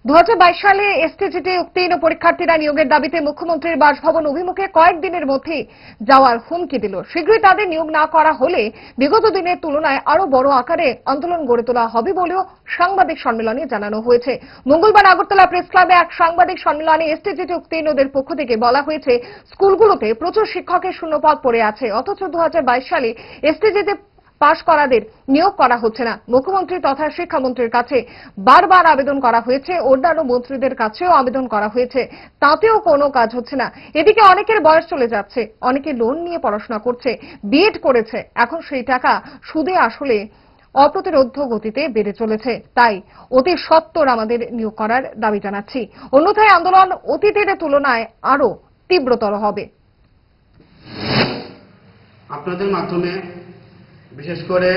2022 সালে এসটিজিটি উত্তীর্ণ পরীক্ষার্থীরা নিয়োগের দাবিতে মুখ্যমন্ত্রীর বাসভবন অভিমুখে কয়েকদিনের মধ্যে যাওয়ার হুমকি দিল। শীঘ্রই তাদের নিয়োগ না করা হলে বিগত দিনের তুলনায় আরো বড় আকারে আন্দোলন গড়ে তোলা হবে বলেও সাংবাদিক সম্মেলনে জানানো হয়েছে। মঙ্গলবার আগরতলা প্রেস ক্লাবে এক সাংবাদিক সম্মেলনে এসটিজিটি উত্তীর্ণদের পক্ষ থেকে বলা হয়েছে, স্কুলগুলোতে প্রচুর শিক্ষকের শূন্যপদ পড়ে আছে, অথচ 2022 সালে এসটিজিটি পাশ করাদের নিয়োগ করা হচ্ছে না। মুখ্যমন্ত্রী তথা শিক্ষামন্ত্রীর কাছে বারবার আবেদন করা হয়েছে, অন্যান্য মন্ত্রীদের কাছেও আবেদন করা হয়েছে, তাতেও কোনো কাজ হচ্ছে না। এদিকে অনেকের বয়স চলে যাচ্ছে, অনেকে লোন নিয়ে পড়াশোনা করছে, বিএড করেছে, এখন সেই টাকা সুদে আসলে অপ্রতিরোধ্য গতিতে বেড়ে চলেছে। তাই অতি সত্বর আমাদের নিয়োগ করার দাবি জানাচ্ছি, অন্যথায় আন্দোলন অতীতের তুলনায় আরো তীব্রতর হবে। আপনাদের মাধ্যমে বিশেষ করে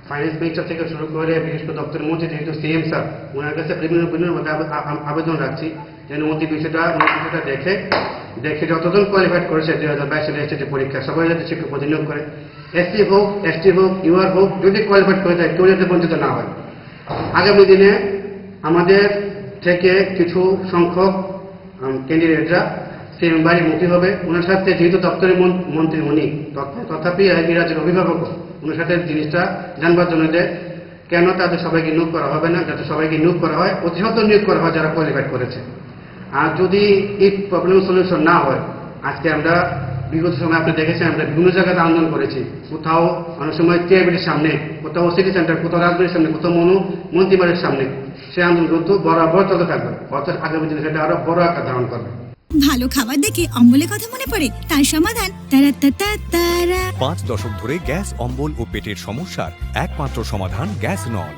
ফাইন্যান্স মিনিস্টার থেকে শুরু করে বিশেষ করে দপ্তরের মন্ত্রী যেহেতু সিএম স্যার, ওনার কাছে বিভিন্নভাবে আবেদন রাখছি যেন মন্ত্রী বিষয়টা দেখে যতজন কোয়ালিফাইড করেছে 2022 সালে এসটিজি পরীক্ষা সবাই যাতে শিক্ষক পদে নিয়োগ করে, এসসি হোক, এসটি হোক, ইউআর হোক, যদি কোয়ালিফাইড করে থাকে কেউ যাতে বঞ্চিত না হয়। আগামী দিনে আমাদের থেকে কিছু সংখ্যক ক্যান্ডিডেটরা সিএম বাড়ি মুখী হবে। ওনার সাথে যেহেতু দপ্তরের মন্ত্রী উনি, তথাপি এই রাজ্যের অভিভাবক, ওনার সাথে জিনিসটা জানবার জন্য যে কেন তাদের সবাইকে নিয়োগ করা হবে না, যাতে সবাইকে নিয়োগ করা হয়, অতি সত্বর নিয়োগ করা হয় যারা কোয়ালিফাইড করেছে। আর যদি এই প্রবলেম সলিউশন না হয়, আজকে আমরা বিগত সময় আপনি দেখেছেন আমরা বিভিন্ন জায়গাতে আন্দোলন করেছি, কোথাও অনেক সময় টিআইবির সামনে, কোথাও সিটি সেন্টার, কোথাও রাজবাড়ির সামনে, কোথাও মন্ত্রীবাড়ির সামনে, সেই আন্দোলন কিন্তু বরাবর চলতে থাকবে, অর্থাৎ আগামী দিনে সেটা আরো বড় আকার ধারণ করবে। ভালো খাবার দেখে অম্বলের কথা মনে পড়ে, তার সমাধান 5 দশক ধরে গ্যাস, অম্বল ও পেটের সমস্যার একমাত্র সমাধান গ্যাস নল।